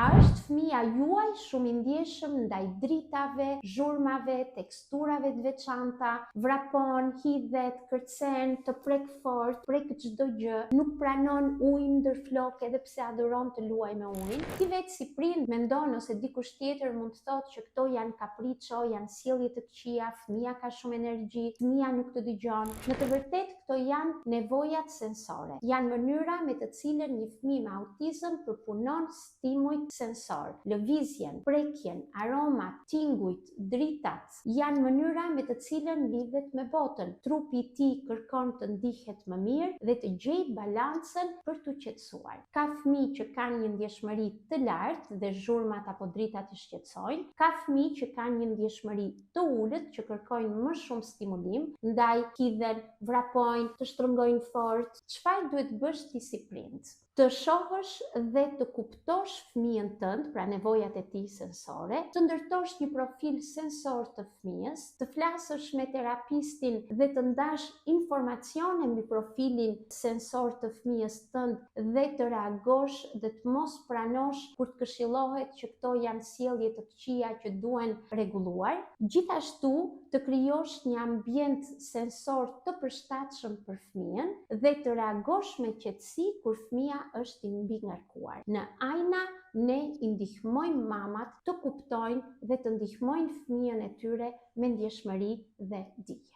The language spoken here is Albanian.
A është fëmia juaj shumë i ndjeshëm ndaj dritave, zhurmave, teksturave të veçanta, vrapon, hidhet, kërcen, të prek fort, prek çdo gjë, nuk pranon ujin ndër flokë edhe pse adoron të luaj me ujin? Ti vetë si prind mendon ose dikush tjetër mund të thotë që këto janë kapriço, janë sjellje të këqija, fëmia ka shumë energji, fëmia nuk të dëgjon. Në të vërtetë këto janë nevojat sensore. Janë mënyra me të cilën një fëmijë me autizëm përpunon stimujt sensor. Lëvizjen, prekjen, aromat, tingujt, dritat janë mënyra me të cilën lidhet me botën. Trupi i tij kërkon të ndihet më mirë dhe të gjejë balancën për t'u qetësuar. Ka fëmijë që kanë një ndjeshmëri të lartë dhe zhurmat apo dritat i shqetësojnë. Ka fëmijë që kanë një ndjeshmëri të ulët që kërkojnë më shumë stimulim, ndaj hidhen, vrapojnë, të shtrëngojnë fort. Çfarë duhet bësh ti si prind? Të shohësh dhe të kuptosh fëmijën tënd, pra nevojat e tij sensore, të ndërtosh një profil sensor të fëmijës, të flasësh me terapistin dhe të ndash informacione mbi profilin sensor të fëmijës tënd dhe të reagosh dhe të mos pranosh kur të këshillohet që këto janë sjellje të këqija që duhen rregulluar. Gjithashtu, të krijosh një ambient sensor të përshtatshëm për fëmijën dhe të reagosh me qetësi kur fëmia është i mbi ngarkuar. Në Ajna ne i ndihmojmë mamat të kuptojnë dhe të ndihmojnë fëmijën e tyre me ndjeshmëri dhe dije.